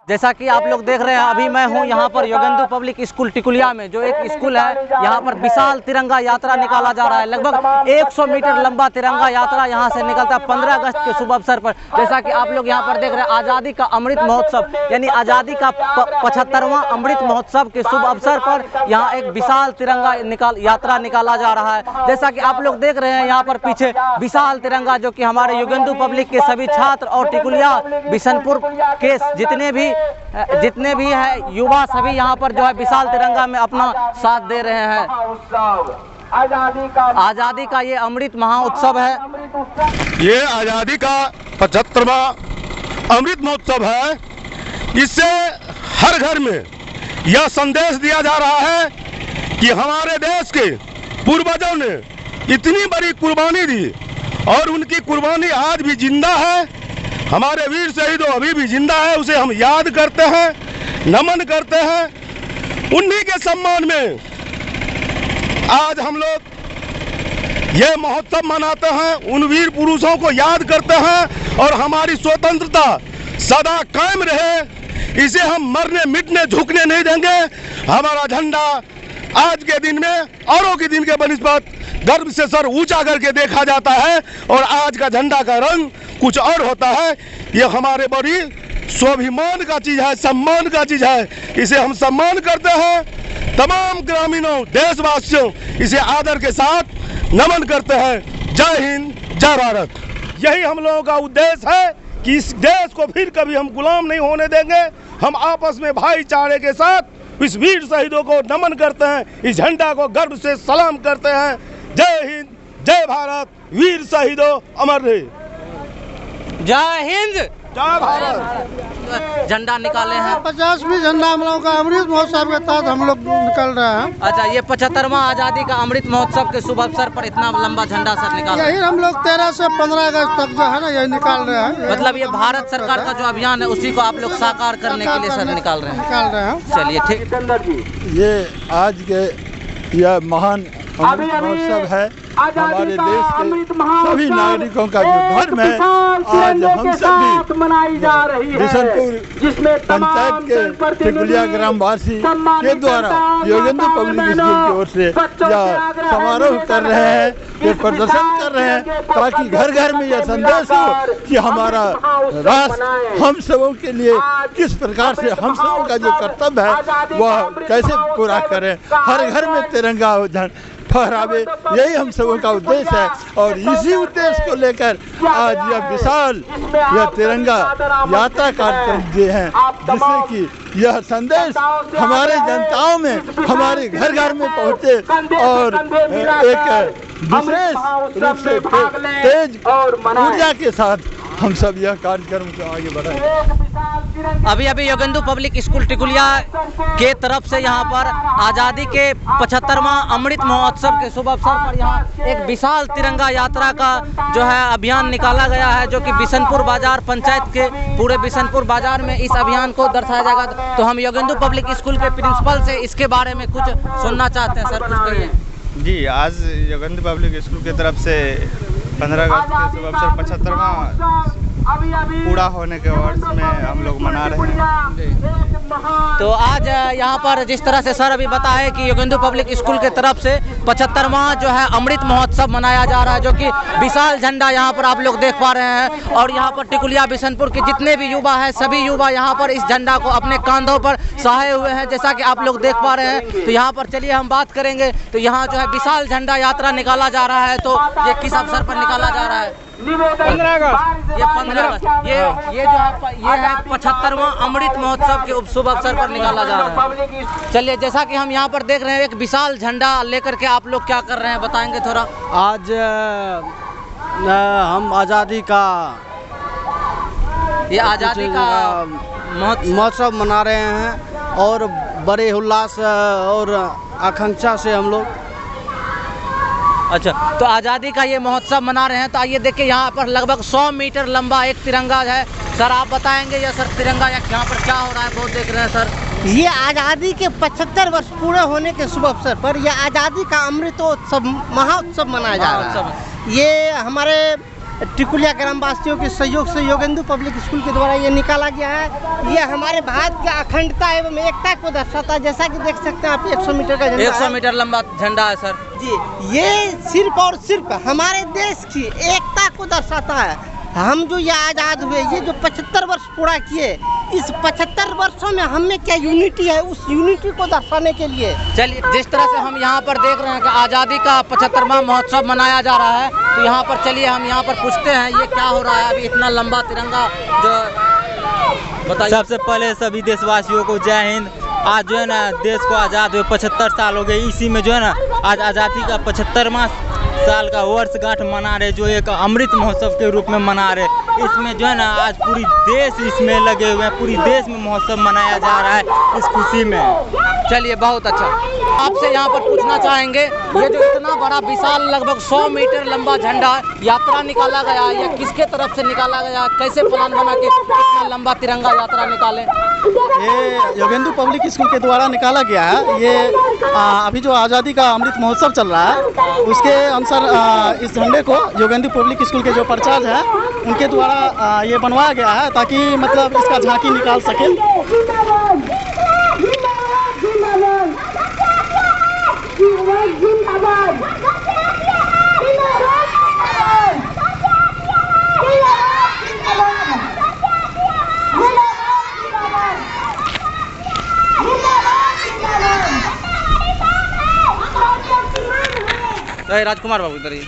जैसा कि आप लोग देख रहे हैं, अभी मैं हूं यहां पर योगेंदु पब्लिक स्कूल टिकुलिया में, जो एक स्कूल है। यहां पर विशाल तिरंगा यात्रा निकाला जा रहा है। लगभग 100 मीटर लंबा तिरंगा यात्रा यहां से निकलता है 15 अगस्त के शुभ अवसर पर। जैसा कि आप लोग यहां पर देख रहे हैं, आज़ादी का अमृत महोत्सव यानी आज़ादी का 75वां अमृत महोत्सव के शुभ अवसर पर यहाँ एक विशाल तिरंगा यात्रा निकाला जा रहा है। जैसा कि आप लोग देख रहे हैं, यहाँ पर पीछे विशाल तिरंगा, जो कि हमारे योगेंदु पब्लिक के सभी छात्र और टिकुलिया बिशनपुर के जितने भी है युवा, सभी यहाँ पर जो है विशाल तिरंगा में अपना साथ दे रहे हैं। आज़ादी का ये अमृत महोत्सव है। ये आज़ादी का 75वां अमृत महोत्सव है। इससे हर घर में यह संदेश दिया जा रहा है कि हमारे देश के पूर्वजों ने इतनी बड़ी कुर्बानी दी और उनकी कुर्बानी आज भी जिंदा है। हमारे वीर शहीदों अभी भी जिंदा है, उसे हम याद करते हैं, नमन करते हैं। उन्हीं के सम्मान में आज हम लोग ये महोत्सव मनाते हैं, उन वीर पुरुषों को याद करते हैं और हमारी स्वतंत्रता सदा कायम रहे, इसे हम मरने मिटने झुकने नहीं देंगे। हमारा झंडा आज के दिन में औरों के दिन के बनिस्बत गर्व से सर ऊंचा करके देखा जाता है और आज का झंडा का रंग कुछ और होता है। ये हमारे बड़ी स्वाभिमान का चीज है, सम्मान का चीज है, इसे हम सम्मान करते हैं। तमाम ग्रामीणों देशवासियों इसे आदर के साथ नमन करते हैं। जय हिंद, जय भारत। यही हम लोगों का उद्देश्य है कि इस देश को फिर कभी हम गुलाम नहीं होने देंगे। हम आपस में भाईचारे के साथ इस वीर शहीदों को नमन करते हैं, इस झंडा को गर्व से सलाम करते हैं। जय हिंद, जय भारत, वीर शहीदों अमर रहे। जय हिंद, जय भारत। झंडा निकाले हैं 50वीं झंडा हम लोग का अमृत महोत्सव के तहत हम लोग निकल रहे हैं। अच्छा, ये 75वां आज़ादी का अमृत महोत्सव के शुभ अवसर पर इतना लंबा झंडा सर निकाल, यही हम लोग 13 से 15 अगस्त तक जो है ना यही निकाल रहे हैं। मतलब ये भारत सरकार का जो अभियान है उसी को आप लोग साकार करने के लिए सर निकाल रहे हैं। चलिए ठीक। ये आज के यह महान अमृत महोत्सव है। हमारे देश के सभी नागरिकों का जो धर्म है, आज हम सभी मनाई जा रही है, बिशनपुर पंचायत के टिकुलिया ग्रामवासी के द्वारा योगेंदु पब्लिक स्कूल की ओर से यह समारोह कर रहे हैं, ये प्रदर्शन कर रहे हैं, ताकि घर घर में यह संदेश हो कि हमारा राष्ट्र हम सबों के लिए किस प्रकार से हम सबों का जो कर्तव्य है वह कैसे पूरा करें, हर घर में तिरंगा फहरावे, यही हम सबों का उद्देश्य है। और इसी उद्देश्य को लेकर आज यह विशाल यह तिरंगा यात्रा कार्यक्रम दिए हैं, जिससे कि यह संदेश हमारे जनताओं में, हमारे घर घर में पहुँचे और एक विशेष रूप से तेज ऊर्जा के साथ हम सब यह कार्यक्रम को आगे बढ़ाएं। अभी योगेंदु पब्लिक स्कूल टिकुलिया के तरफ से यहाँ पर आज़ादी के 75वां अमृत महोत्सव के शुभ अवसर पर यहाँ एक विशाल तिरंगा यात्रा का जो है अभियान निकाला गया है, जो कि बिशनपुर बाजार पंचायत के पूरे बिशनपुर बाजार में इस अभियान को दर्शाया जाएगा। तो हम योगेंदु पब्लिक स्कूल के प्रिंसिपल से इसके बारे में कुछ सुनना चाहते हैं। सर कुछ कहिए। जी, आज योगेंदु पब्लिक स्कूल की तरफ से 15 अगस्त के शुभ अवसर 75वां पूरा होने के वर्ष में हम लोग मना रहे हैं। तो आज यहाँ पर जिस तरह से सर अभी बताए कि योगेंदु पब्लिक स्कूल के तरफ से 75वां जो है अमृत महोत्सव मनाया जा रहा है, जो कि विशाल झंडा यहाँ पर आप लोग देख पा रहे हैं। और यहाँ पर टिकुलिया बिशनपुर के जितने भी युवा हैं, सभी युवा यहाँ पर इस झंडा को अपने कांधों पर सहाये हुए हैं, जैसा कि आप लोग देख पा रहे हैं। तो यहाँ पर चलिए हम बात करेंगे। तो यहाँ जो है विशाल झंडा यात्रा निकाला जा रहा है, तो ये किस अवसर पर निकाला जा रहा है? 15 अगस्त। ये 15 अगस्त ये जो है ये है 75वां अमृत महोत्सव के शुभ अवसर पर निकाला जा रहा है। चलिए, जैसा कि हम यहाँ पर देख रहे हैं, एक विशाल झंडा लेकर के आप लोग क्या कर रहे हैं बताएंगे थोड़ा। आज हम आज़ादी का ये आज़ादी का महोत्सव मना रहे हैं और बड़े उल्लास और आकांक्षा से हम लोग। अच्छा, तो आज़ादी का ये महोत्सव मना रहे हैं। तो आइए देखिए, यहाँ पर लगभग 100 मीटर लंबा एक तिरंगा है। सर आप बताएंगे ये सर तिरंगा यहाँ पर क्या हो रहा है, बहुत देख रहे हैं सर। ये आज़ादी के 75 वर्ष पूरे होने के शुभ अवसर पर यह आज़ादी का अमृतोत्सव महोत्सव मनाया जा रहा है। ये हमारे टिकुलिया ग्रामवासियों के सहयोग से योगेंदु पब्लिक स्कूल के द्वारा ये निकाला गया है। ये हमारे भारत की अखंडता एवं एकता को दर्शाता है। जैसा कि देख सकते हैं आप 100 मीटर का झंडा 100 मीटर लंबा झंडा है सर जी। ये सिर्फ और सिर्फ हमारे देश की एकता को दर्शाता है। हम जो ये आज़ाद हुए, ये जो 75 वर्ष पूरा किए, इस 75 वर्षों में हम में क्या यूनिटी है, उस यूनिटी को दर्शाने के लिए। चलिए, जिस तरह से हम यहाँ पर देख रहे हैं कि आज़ादी का 75वां महोत्सव मनाया जा रहा है, तो यहाँ पर चलिए हम यहाँ पर पूछते हैं ये क्या हो रहा है अभी इतना लंबा तिरंगा जो बताइए। सबसे पहले सभी देशवासियों को जय हिंद। आज जो है ना देश को आज़ाद हुए 75 साल हो गए। इसी में जो है ना आज आज़ादी का 75वां साल का वर्षगांठ मना रहे, जो एक अमृत महोत्सव के रूप में मना रहे। इसमें जो है ना आज पूरी देश इसमें लगे हुए हैं, पूरी देश में महोत्सव मनाया जा रहा है इस खुशी में। चलिए, बहुत अच्छा। आपसे यहाँ पर पूछना चाहेंगे, ये जो इतना बड़ा विशाल लगभग 100 मीटर लंबा झंडा यात्रा निकाला गया है, ये किसके तरफ से निकाला गया, कैसे प्लान बना के इतना लंबा तिरंगा यात्रा निकाले? ये योगेंदु पब्लिक स्कूल के द्वारा निकाला गया है। ये अभी जो आज़ादी का अमृत महोत्सव चल रहा है, उसके अनुसार इस झंडे को योगेंदु पब्लिक स्कूल के जो प्रचार्य है उनके द्वारा ये बनवाया गया है, ताकि मतलब इसका झांकी निकाल सके। राजकुमार बाबू इधर ही।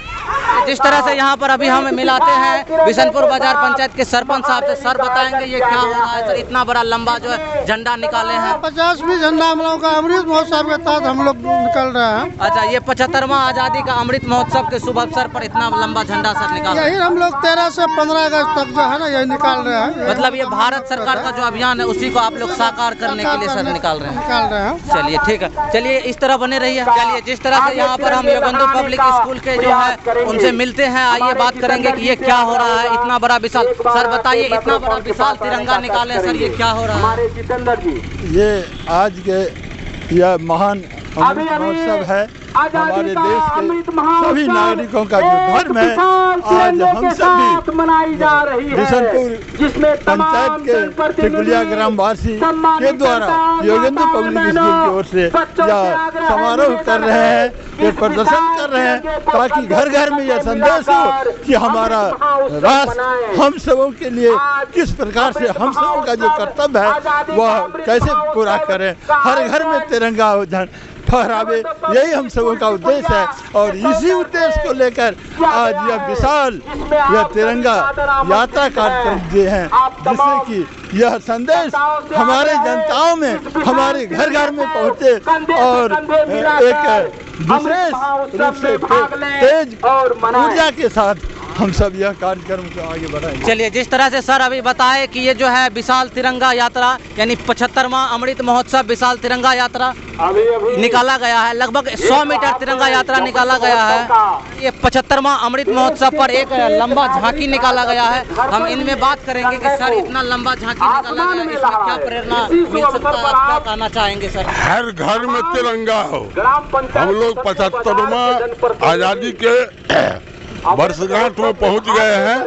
जिस तरह से यहाँ पर अभी हम मिलाते हैं बिशनपुर बाजार पंचायत के सरपंच साहब से। सर बताएंगे ये क्या हो रहा है सर, इतना बड़ा लंबा जो है झंडा निकाले हैं? 50वीं झंडा हम लोगों का अमृत महोत्सव के तहत हम लोग निकल रहे हैं। अच्छा, ये 75वां आज़ादी का अमृत महोत्सव के शुभ अवसर पर इतना लंबा झंडा सर निकाल? यही हम लोग 13 से 15 अगस्त तक जो है ना यही निकाल रहे हैं। मतलब ये भारत सरकार का जो अभियान है उसी को आप लोग साकार करने के लिए सर निकाल रहे हैं? चलिए, ठीक है। चलिए, इस तरह बने रहिए। चलिए, जिस तरह से यहाँ पर हम योगेंदु पब्लिक स्कूल के जो है उनसे मिलते हैं, आइए बात करेंगे कि ये क्या हो रहा है इतना बड़ा विशाल। सर बताइए, इतना बड़ा विशाल तिरंगा निकाले सर, ये क्या हो रहा है? ये आज के यह महान अमृत महोत्सव है। हमारे देश के सभी नागरिकों का जो धर्म है, आज हम सभी बिशनपुर पंचायत के टिकुलिया ग्रामवासी के द्वारा योगेंदु पब्लिक स्कूल की ओर से यह समारोह कर रहे हैं, ये प्रदर्शन कर रहे हैं, ताकि घर घर में यह संदेश हो कि हमारा राष्ट्र हम सबों के लिए किस प्रकार से हम सबों का जो कर्तव्य है वह कैसे पूरा करें, हर घर में तिरंगा फहरावे, यही हम सबों का उद्देश्य है। और इसी उद्देश्य को लेकर आज यह विशाल यह तिरंगा यात्रा कार्यक्रम दिए हैं, जिससे कि यह संदेश हमारे जनताओं में, हमारे घर घर में पहुँचे और एक विशेष रूप से तेज ऊर्जा के साथ हम सब यह कार्यक्रम को आगे बढ़ाएंगे। चलिए, जिस तरह से सर अभी बताए कि ये जो है विशाल तिरंगा यात्रा यानी 75वां अमृत महोत्सव विशाल तिरंगा यात्रा निकाला गया है, लगभग 100 मीटर तिरंगा यात्रा निकाला गया है। ये 75वां अमृत महोत्सव पर एक लंबा झांकी निकाला गया है। हम इनमें बात करेंगे कि सर इतना लंबा झांकी निकाला गया है, इसमें क्या प्रेरणा मिल सकता है, आप क्या कहना चाहेंगे सर? हर घर में तिरंगा हो। हम लोग 75वां आज़ादी के वर्षगांठ में पहुंच गए हैं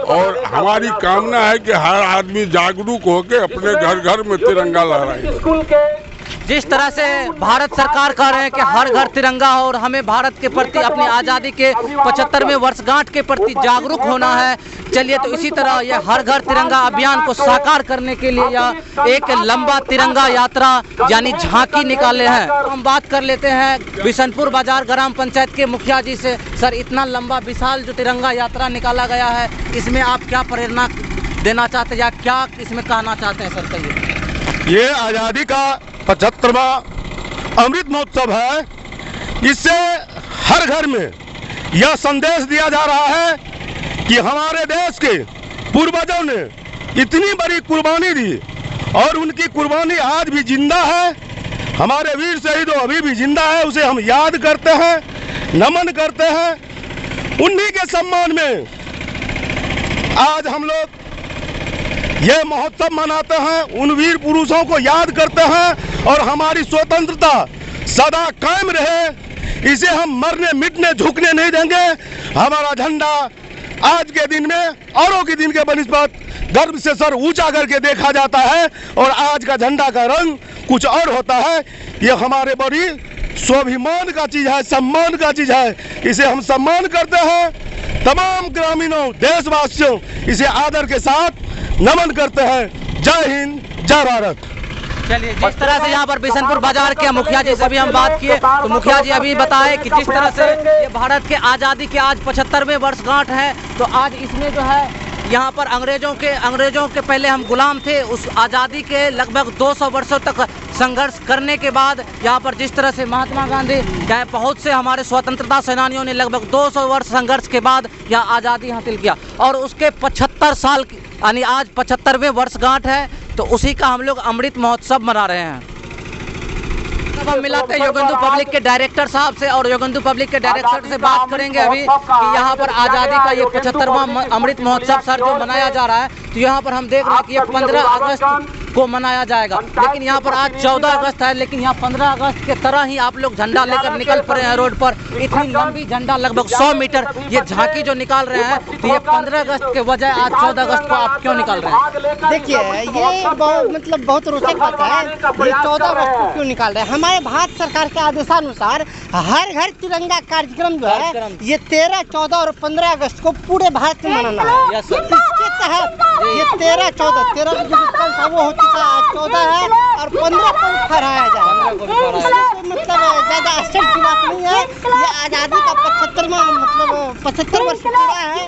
और हमारी कामना है कि हर आदमी जागरूक होकर अपने घर घर में तिरंगा लहराए। जिस तरह से भारत सरकार कह रहे हैं कि हर घर तिरंगा हो और हमें भारत के प्रति अपनी आज़ादी के 75वें वर्षगांठ के प्रति जागरूक होना है। चलिए, तो इसी तरह ये हर घर तिरंगा अभियान को साकार करने के लिए यह एक लंबा तिरंगा यात्रा यानी झांकी निकाले हैं। हम बात कर लेते हैं बिशनपुर बाजार ग्राम पंचायत के मुखिया जी से। सर, इतना लंबा विशाल जो तिरंगा यात्रा निकाला गया है, इसमें आप क्या प्रेरणा देना चाहते हैं या क्या इसमें कहना चाहते हैं सर? कहिए। ये आज़ादी का 75वां अमृत महोत्सव है। इससे हर घर में यह संदेश दिया जा रहा है कि हमारे देश के पूर्वजों ने इतनी बड़ी कुर्बानी दी और उनकी कुर्बानी आज भी जिंदा है। हमारे वीर शहीदों अभी भी जिंदा है, उसे हम याद करते हैं, नमन करते हैं। उन्हीं के सम्मान में आज हम लोग ये महोत्सव मनाते हैं, उन वीर पुरुषों को याद करते हैं और हमारी स्वतंत्रता सदा कायम रहे, इसे हम मरने मिटने झुकने नहीं देंगे। हमारा झंडा आज के दिन में औरों के दिन के बनिस्बत गर्व से सर ऊंचा करके देखा जाता है और आज का झंडा का रंग कुछ और होता है। ये हमारे बड़ी स्वाभिमान का चीज़ है, सम्मान का चीज़ है। इसे हम सम्मान करते हैं। तमाम ग्रामीणों, देशवासियों इसे आदर के साथ नमन करते हैं। जय हिंद, जय भारत। चलिए, जिस तरह से यहाँ पर बिशनपुर बाजार के मुखिया जी से भी हम बात किए तो मुखिया जी अभी बताए कि जिस तरह से ये भारत के आज़ादी के आज 75वें वर्षगांठ है, तो आज इसमें जो है यहाँ पर अंग्रेजों के पहले हम गुलाम थे। उस आज़ादी के लगभग 200 वर्षों तक संघर्ष करने के बाद यहाँ पर जिस तरह से महात्मा गांधी चाहे बहुत से हमारे स्वतंत्रता सेनानियों ने लगभग 200 वर्ष संघर्ष के बाद यहाँ आज़ादी हासिल किया और उसके 75 साल यानी आज 75वें वर्षगांठ है, तो उसी का हम लोग अमृत महोत्सव मना रहे हैं। अब हम मिलाते हैं योगेंदु पब्लिक के डायरेक्टर साहब से और योगेंदु पब्लिक के डायरेक्टर से बात करेंगे अभी कि यहाँ पर आज़ादी का ये 75वां अमृत महोत्सव सर जो मनाया जा रहा है, तो यहाँ पर हम देख रहे हैं कि ये 15 अगस्त को मनाया जाएगा, लेकिन यहाँ पर आज 14 अगस्त है, लेकिन यहाँ 15 अगस्त के तरह ही आप लोग झंडा लेकर निकल पड़े हैं रोड पर। इतनी लंबी झंडा लगभग 100 मीटर ये झांकी जो निकाल रहे हैं, तो ये 15 अगस्त के बजाय आज 14 अगस्त को आप क्यों निकाल रहे हैं? देखिए, ये बहुत रोचक बात है। ये 14 अगस्त को क्यों निकाल रहे हैं? हमारे भारत सरकार के आदेशानुसार हर घर तिरंगा कार्यक्रम जो है ये 13, 14 और 15 अगस्त को पूरे भारत में मनाना है। इसके तहत ये 13 जो कल था वो हो चुका, आज 14 है और 15 को फहराया जाएगा। मतलब ज़्यादा आश्चर्य की बात नहीं है। ये आज़ादी का 75 वर्ष पूरा है,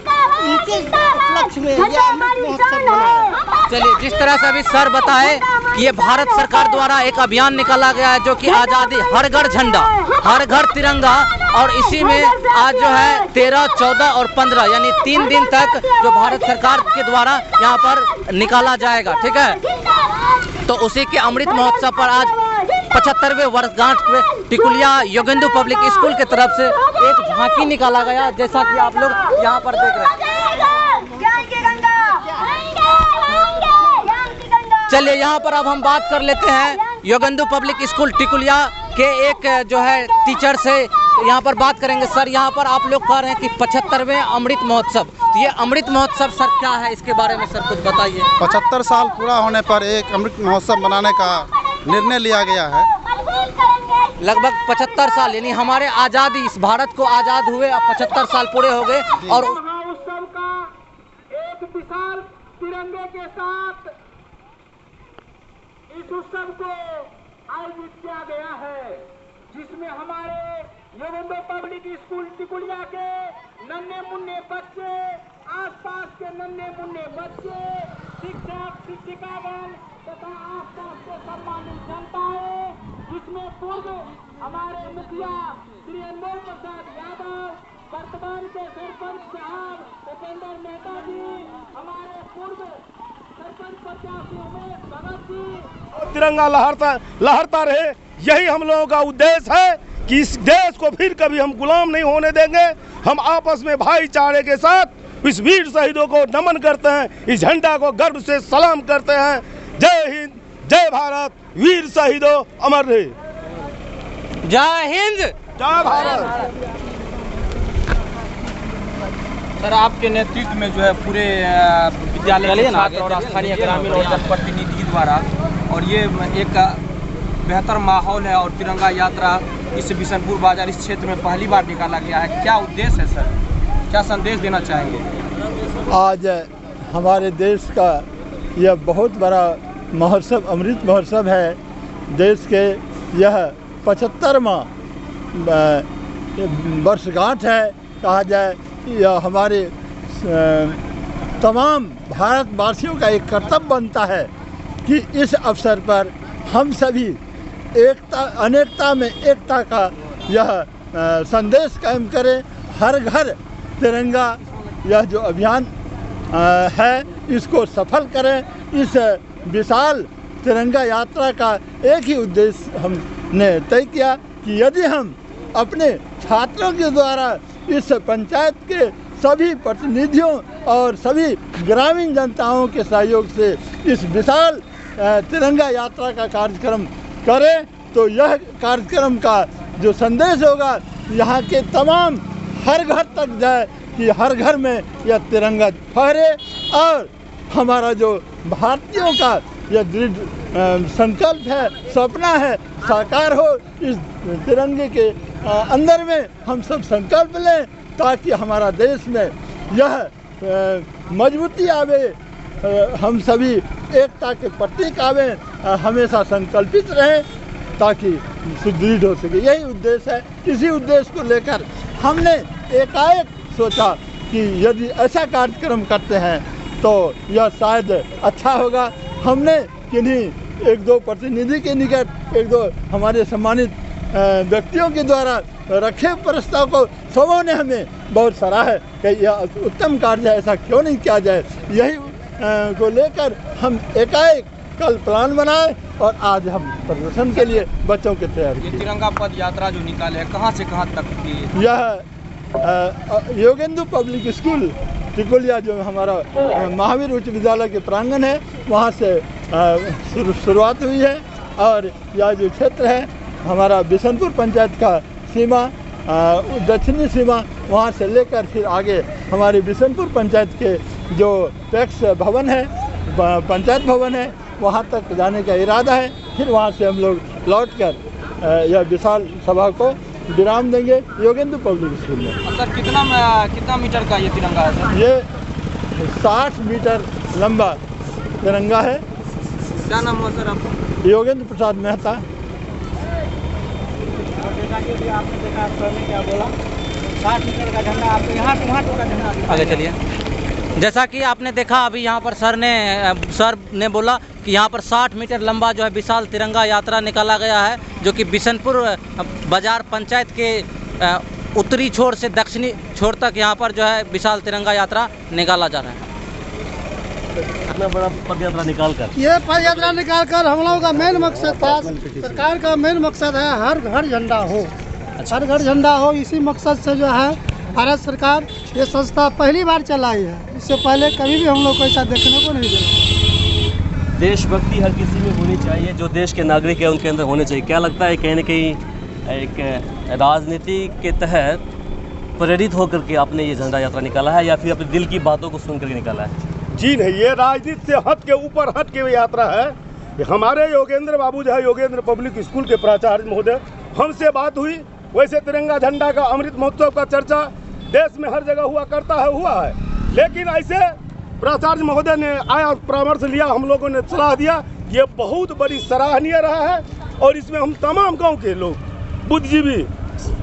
इनके उपलक्ष्य में ये अमृत महोत्सव मनाया है। चलिए, जिस तरह से अभी सर बताए कि ये भारत सरकार द्वारा एक अभियान निकाला गया है जो कि आज़ादी हर घर झंडा, हर घर तिरंगा, और इसी में आज जो है 13, 14 और 15 यानी 3 दिन तक जो भारत सरकार के द्वारा यहाँ पर निकाला जाएगा। ठीक है, तो उसी के अमृत महोत्सव पर आज 75वें वर्षगांठ पे टिकुलिया योगेंदु पब्लिक स्कूल की तरफ से एक झांकी निकाला गया, जैसा कि आप लोग यहाँ पर देख रहे हैं। चलिए, यहाँ पर अब हम बात कर लेते हैं योगेंदु पब्लिक स्कूल टिकुलिया के एक जो है टीचर से यहाँ पर बात करेंगे। सर, यहाँ पर आप लोग कह रहे हैं कि 75वें अमृत महोत्सव, तो ये अमृत महोत्सव सर क्या है, इसके बारे में सर कुछ बताइए। 75 साल पूरा होने पर एक अमृत महोत्सव मनाने का निर्णय लिया गया है। लगभग 75 साल यानी हमारे आज़ादी, इस भारत को आज़ाद हुए अब 75 साल पूरे हो गए और उत्सव का एक विशाल तिरंगे के साथ इस उत्सव को आयोजित किया गया है, जिसमें हमारे योगेंदु पब्लिक स्कूल टिकुलिया के नन्हे मुन्ने बच्चे, आसपास के नन्हे मुन्ने बच्चे, शिक्षक शिक्षिकागण तथा आसपास के सम्मानित जनताएं, जिसमें पूर्व हमारे मुखिया श्री अनमोल प्रसाद यादव, वर्तमान के सरपंच साहब उपेंद्र मेहता जी, हमारे पूर्व सरपंच प्रत्याशी उमेश भगत जी। तिरंगा लहरता रहे, यही हम लोगों का उद्देश्य है कि इस देश को फिर कभी हम गुलाम नहीं होने देंगे। हम आपस में भाईचारे के साथ इस वीर शहीदों को नमन करते हैं, इस झंडा को गर्व से सलाम करते हैं। जय हिंद, जय भारत, वीर शहीदों अमर रहे। जय हिंद, जय भारत। सर, आपके नेतृत्व में जो है पूरे विद्यालय के छात्र और स्थानीय ग्रामीण और जनप्रतिनिधि द्वारा और ये एक बेहतर माहौल है और तिरंगा यात्रा इस बिशनपुर बाजार इस क्षेत्र में पहली बार निकाला गया है। क्या उद्देश्य है सर, क्या संदेश देना चाहेंगे? आज हमारे देश का यह बहुत बड़ा महोत्सव, अमृत महोत्सव है। देश के यह 75वां वर्षगांठ है। कहा जाए यह हमारे तमाम भारतवासियों का एक कर्तव्य बनता है कि इस अवसर पर हम सभी एकता, अनेकता में एकता का यह संदेश कायम करें। हर घर तिरंगा यह जो अभियान है इसको सफल करें। इस विशाल तिरंगा यात्रा का एक ही उद्देश्य हमने तय किया कि यदि हम अपने छात्रों के द्वारा इस पंचायत के सभी प्रतिनिधियों और सभी ग्रामीण जनताओं के सहयोग से इस विशाल तिरंगा यात्रा का कार्यक्रम करें तो यह कार्यक्रम का जो संदेश होगा यहाँ के तमाम हर घर तक जाए, कि हर घर में यह तिरंगा फहरे और हमारा जो भारतीयों का यह दृढ़ संकल्प है, सपना है, साकार हो। इस तिरंगे के अंदर में हम सब संकल्प लें ताकि हमारा देश में यह मजबूती आवे, हम सभी एकता के प्रतीक आवे, हमेशा संकल्पित रहें ताकि सुदृढ़ हो सके। यही उद्देश्य है। इसी उद्देश्य को लेकर हमने एकाएक सोचा कि यदि ऐसा कार्यक्रम करते हैं तो यह शायद अच्छा होगा। हमने किन्हीं एक दो प्रतिनिधि के निकट, एक दो हमारे सम्मानित व्यक्तियों के द्वारा रखे प्रस्ताव को सबों ने हमें बहुत सराहा है कि यह उत्तम कार्य है, ऐसा क्यों नहीं किया जाए। यही को लेकर हम एकाएक कल प्लान बनाए और आज हम प्रदर्शन के लिए बच्चों के तैयार किए। तिरंगा पद यात्रा जो निकाले है कहाँ से कहाँ तक की? यह योगेंदु पब्लिक स्कूल टिकुलिया जो हमारा महावीर उच्च विद्यालय के प्रांगण है वहाँ से शुरुआत हुई है। और यह जो क्षेत्र है हमारा बिशनपुर पंचायत का सीमा, दक्षिणी सीमा, वहाँ से लेकर फिर आगे हमारी बिशनपुर पंचायत के जो पैक्स भवन है, पंचायत भवन है, वहाँ तक जाने का इरादा है। फिर वहाँ से हम लोग लौटकर यह विशाल सभा को विराम देंगे योगेंद्र पब्लिक स्कूल में। सर कितना मीटर का ये तिरंगा है सर? ये 60 मीटर लंबा तिरंगा है। क्या नाम हुआ सर आपका? योगेंद्र प्रसाद मेहता। आपने देखा सर ने क्या बोला, 60 मीटर का झंडा आपको यहाँ का झंडा। आगे चलिए। जैसा कि आपने देखा अभी यहाँ पर सर ने बोला कि यहाँ पर 60 मीटर लंबा जो है विशाल तिरंगा यात्रा निकाला गया है, जो कि बिशनपुर बाजार पंचायत के उत्तरी छोर से दक्षिणी छोर तक यहाँ पर जो है विशाल तिरंगा यात्रा निकाला जा रहा है। इतना बड़ा पद यात्रा ये पद यात्रा निकाल कर हम लोगों का मेन मकसद था, सरकार का मेन मकसद है हर घर झंडा हो, हर घर झंडा हो। इसी मकसद से जो है भारत सरकार ये संस्था पहली बार चलाई है। इससे पहले कभी भी हम लोग को ऐसा देखने को नहीं मिला। देशभक्ति हर किसी में होनी चाहिए, जो देश के नागरिक है उनके अंदर होने चाहिए। क्या लगता है कहीं न कहीं एक राजनीति के तहत प्रेरित होकर के आपने ये झंडा यात्रा निकाला है या फिर अपने दिल की बातों को सुन करके निकाला है? जी नहीं, ये राजनीति से हट के ऊपर हट के यात्रा है। हमारे योगेंद्र बाबू जो है योगेंद्र पब्लिक स्कूल के प्राचार्य महोदय, हमसे बात हुई। वैसे तिरंगा झंडा का अमृत महोत्सव का चर्चा देश में हर जगह हुआ है, लेकिन ऐसे प्राचार्य महोदय ने आया परामर्श लिया, हम लोगों ने सलाह दिया। ये बहुत बड़ी सराहनीय रहा है और इसमें हम तमाम गांव के लोग बुद्धिजीवी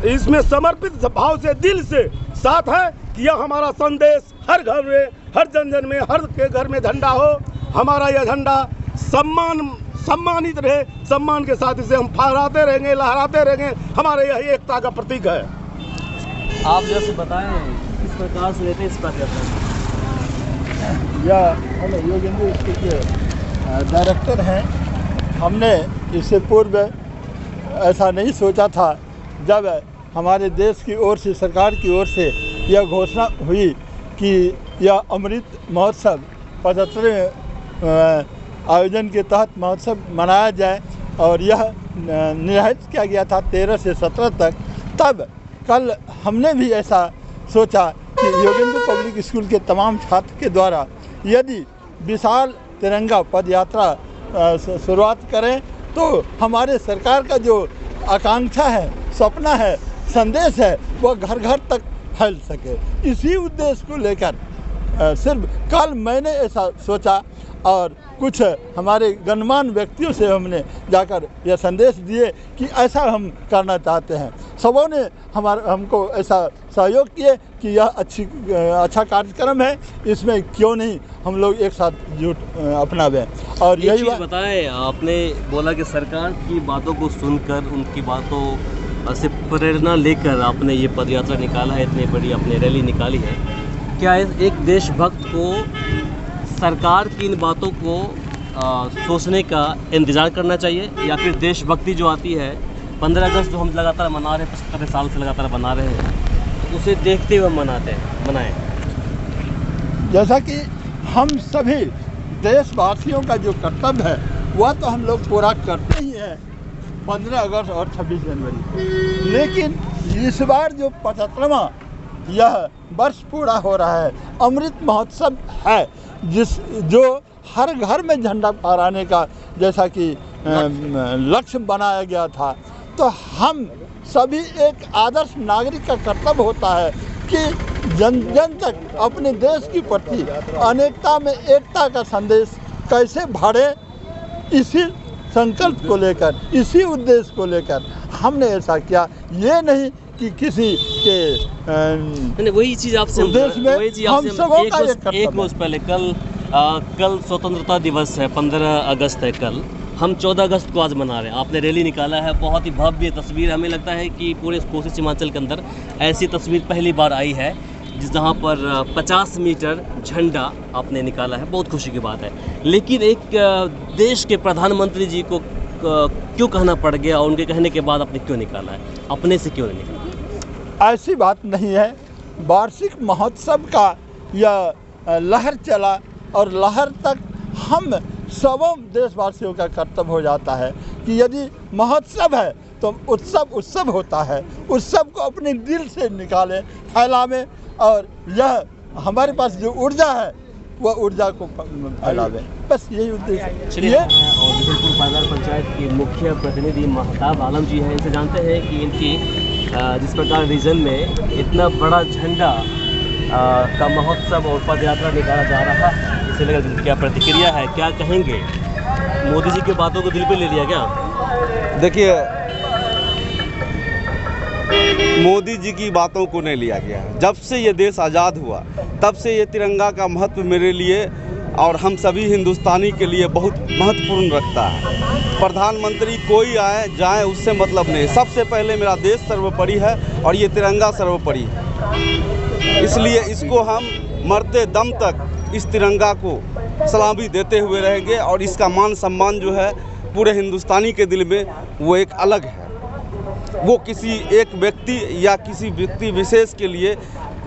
इसमें समर्पित भाव से दिल से साथ है कि यह हमारा संदेश हर घर में, हर जन में, हर के घर में झंडा हो। हमारा यह झंडा सम्मानित रहे, सम्मान के साथ इसे हम फहराते रहेंगे, लहराते रहेंगे। हमारे यह एकता का प्रतीक है। आप जैसे बताएं किस प्रकार से रहते इस पद यात्रा? यह हम योगेंद्र स्कूल के डायरेक्टर हैं। हमने इससे पूर्व ऐसा नहीं सोचा था। जब हमारे देश की ओर से, सरकार की ओर से यह घोषणा हुई कि यह अमृत महोत्सव 75वें आयोजन के तहत महोत्सव मनाया जाए और यह निर्धारित किया गया था 13 से 17 तक, तब कल हमने भी ऐसा सोचा कि योगेंद्र पब्लिक स्कूल के तमाम छात्र के द्वारा यदि विशाल तिरंगा पद यात्रा शुरुआत करें तो हमारे सरकार का जो आकांक्षा है, सपना है, संदेश है, वह घर घर तक फैल सके। इसी उद्देश्य को लेकर सिर्फ कल मैंने ऐसा सोचा और कुछ हमारे गणमान्य व्यक्तियों से हमने जाकर यह संदेश दिए कि ऐसा हम करना चाहते हैं। सबों ने हमको ऐसा सहयोग किए कि यह अच्छा कार्यक्रम है, इसमें क्यों नहीं हम लोग एक साथ जुट अपनावें। और यही बताएं, आपने बोला कि सरकार की बातों को सुनकर, उनकी बातों से प्रेरणा लेकर आपने ये पदयात्रा निकाला है, इतनी बड़ी आपने रैली निकाली है। क्या एक देशभक्त को सरकार की इन बातों को सोचने का इंतज़ार करना चाहिए या फिर देशभक्ति जो आती है 15 अगस्त जो हम लगातार मना रहे हैं, 75 साल से लगातार मना रहे हैं, तो उसे देखते हुए मनाएं? जैसा कि हम सभी देशवासियों का जो कर्तव्य है वह तो हम लोग पूरा करते ही हैं 15 अगस्त और 26 जनवरी, लेकिन इस बार जो 75वां यह वर्ष पूरा हो रहा है। अमृत महोत्सव है जो हर घर में झंडा फहराने का जैसा कि लक्ष्य बनाया गया था। तो हम सभी एक आदर्श नागरिक का कर्तव्य होता है कि जन जन तक अपने देश के प्रति अनेकता में एकता का संदेश कैसे बढ़े, इसी संकल्प को लेकर, इसी उद्देश्य को लेकर हमने ऐसा किया। ये नहीं कि किसी के वही चीज़ आपसे उद्देश्य में हम सबों का एक रोज पहले कल स्वतंत्रता दिवस है, 15 अगस्त है कल। हम 14 अगस्त को आज मना रहे हैं। आपने रैली निकाला है, बहुत ही भव्य तस्वीर। हमें लगता है कि पूरे कोसी सीमांचल के अंदर ऐसी तस्वीर पहली बार आई है जहाँ पर 50 मीटर झंडा आपने निकाला है। बहुत खुशी की बात है। लेकिन एक देश के प्रधानमंत्री जी को क्यों कहना पड़ गया और उनके कहने के बाद आपने क्यों निकाला है, अपने से क्यों नहीं निकाला? ऐसी बात नहीं है। वार्षिक महोत्सव का यह लहर चला और लहर तक हम सबों देशवासियों का कर्तव्य हो जाता है कि यदि महोत्सव है तो उत्सव होता है। उत्सव को अपने दिल से निकालें, फैलावें और यह हमारे पास जो ऊर्जा है वह ऊर्जा को फैलावें। बस यही उद्देश्य। चलिए, और बिशनपुर बाजार पंचायत के मुख्य प्रतिनिधि महताब आलम जी हैं। इनसे जानते हैं कि इनकी जिस प्रकार रीजन में इतना बड़ा झंडा का महोत्सव और पद यात्रा निकाला जा रहा है, इसे लेकर क्या प्रतिक्रिया है, क्या कहेंगे? मोदी जी की बातों को दिल पे ले लिया क्या? देखिए, मोदी जी की बातों को नहीं लिया गया है। जब से ये देश आज़ाद हुआ तब से ये तिरंगा का महत्व मेरे लिए और हम सभी हिंदुस्तानी के लिए बहुत महत्वपूर्ण रखता है। प्रधानमंत्री कोई आए जाए उससे मतलब नहीं। सबसे पहले मेरा देश सर्वोपरि है और ये तिरंगा सर्वोपरि है। इसलिए इसको हम मरते दम तक इस तिरंगा को सलामी देते हुए रहेंगे और इसका मान सम्मान जो है पूरे हिंदुस्तानी के दिल में वो एक अलग है। वो किसी एक व्यक्ति या किसी व्यक्ति विशेष के लिए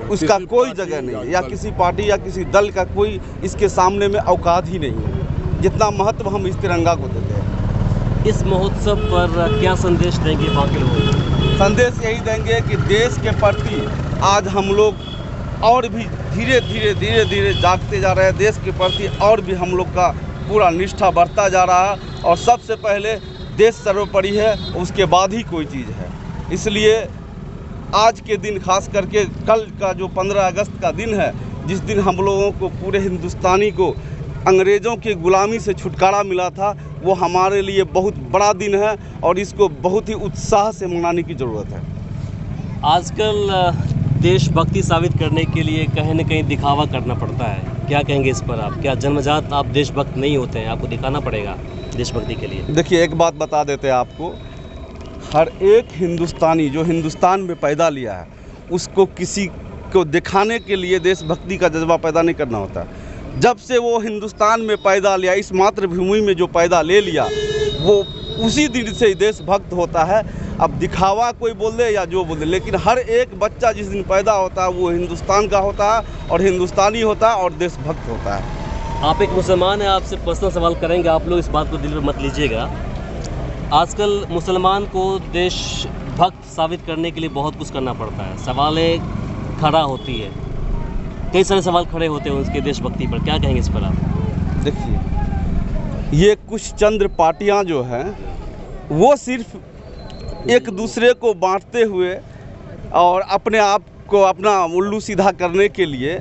उसका कोई जगह नहीं है, या किसी पार्टी या किसी दल का कोई इसके सामने में औकात ही नहीं है जितना महत्व हम इस तिरंगा को देते हैं। इस महोत्सव पर क्या संदेश देंगे बाकी लोग? संदेश यही देंगे कि देश के प्रति आज हम लोग और भी धीरे धीरे जागते जा रहे हैं। देश के प्रति और भी हम लोग का पूरा निष्ठा बढ़ता जा रहा है और सबसे पहले देश सर्वोपरि है, उसके बाद ही कोई चीज़ है। इसलिए आज के दिन खास करके कल का जो 15 अगस्त का दिन है, जिस दिन हम लोगों को पूरे हिंदुस्तानी को अंग्रेज़ों की गुलामी से छुटकारा मिला था, वो हमारे लिए बहुत बड़ा दिन है और इसको बहुत ही उत्साह से मनाने की ज़रूरत है। आजकल देशभक्ति साबित करने के लिए कहीं न कहीं दिखावा करना पड़ता है। क्या कहेंगे इस पर आप? क्या जन्मजात आप देशभक्त नहीं होते हैं, आपको दिखाना पड़ेगा देशभक्ति के लिए? देखिए, एक बात बता देते हैं आपको, हर एक हिंदुस्तानी जो हिंदुस्तान में पैदा लिया है उसको किसी को दिखाने के लिए देशभक्ति का जज्बा पैदा नहीं करना होता। जब से वो हिंदुस्तान में पैदा लिया, इस मातृभूमि में जो पैदा ले लिया, वो उसी दिन से देशभक्त होता है। अब दिखावा कोई बोल दे या जो बोल दे, लेकिन हर एक बच्चा जिस दिन पैदा होता है वो हिंदुस्तान का होता है और हिंदुस्तानी होता है और देशभक्त होता है। आप एक मुसलमान हैं, आपसे पर्सनल सवाल करेंगे, आप लोग इस बात को दिल में मत लीजिएगा। आजकल मुसलमान को देशभक्त साबित करने के लिए बहुत कुछ करना पड़ता है, सवालें खड़ा होती है, कई सारे सवाल खड़े होते हैं उसके देशभक्ति पर। क्या कहेंगे इस पर आप? देखिए, ये कुछ चंद्र पार्टियां जो हैं वो सिर्फ एक दूसरे को बांटते हुए और अपने आप को अपना उल्लू सीधा करने के लिए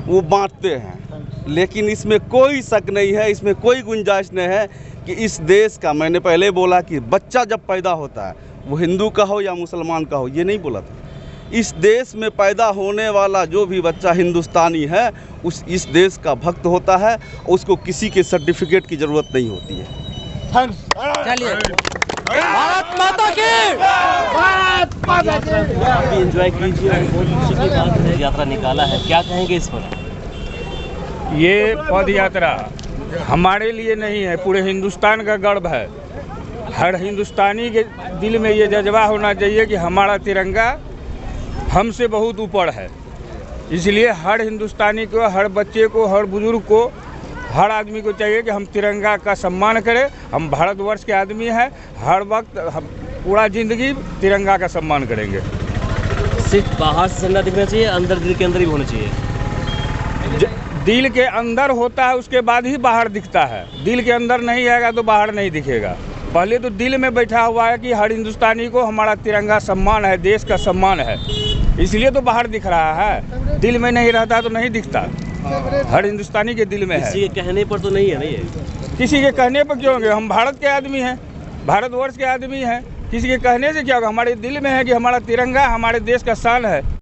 वो बांटते हैं, लेकिन इसमें कोई शक नहीं है, इसमें कोई गुंजाइश नहीं है कि इस देश का, मैंने पहले बोला कि बच्चा जब पैदा होता है वो हिंदू का हो या मुसलमान का हो, ये नहीं बोला था। इस देश में पैदा होने वाला जो भी बच्चा हिंदुस्तानी है इस देश का भक्त होता है, उसको किसी के सर्टिफिकेट की ज़रूरत नहीं होती है। चलिए, भारत माता की, भारत माता की। अभी एंजॉय कीजिए, बहुत खुशी की बात है, यात्रा निकाला है, क्या कहेंगे इस पर? ये पद यात्रा हमारे लिए नहीं है, पूरे हिंदुस्तान का गर्व है। हर हिंदुस्तानी के दिल में ये जज्बा होना चाहिए कि हमारा तिरंगा हमसे बहुत ऊपर है। इसलिए हर हिंदुस्तानी को, हर बच्चे को, हर बुजुर्ग को, हर आदमी को चाहिए कि हम तिरंगा का सम्मान करें। हम भारतवर्ष के आदमी हैं, हर वक्त हम पूरा ज़िंदगी तिरंगा का सम्मान करेंगे। सिर्फ बाहर से झंडा दिखना चाहिए, अंदर दिल के अंदर ही होना चाहिए? दिल के अंदर होता है, उसके बाद ही बाहर दिखता है। दिल के अंदर नहीं आएगा तो बाहर नहीं दिखेगा। पहले तो दिल में बैठा हुआ है कि हर हिंदुस्तानी को हमारा तिरंगा सम्मान है, देश का सम्मान है, इसलिए तो बाहर दिख रहा है। दिल में नहीं रहता तो नहीं दिखता। हर हिंदुस्तानी के दिल में है। किसी के कहने पर तो नहीं है ना ये? किसी के कहने पर क्यों होंगे? हम भारत के आदमी हैं, भारतवर्ष के आदमी हैं, किसी के कहने से क्या होगा? हमारे दिल में है कि हमारा तिरंगा हमारे देश का शान है।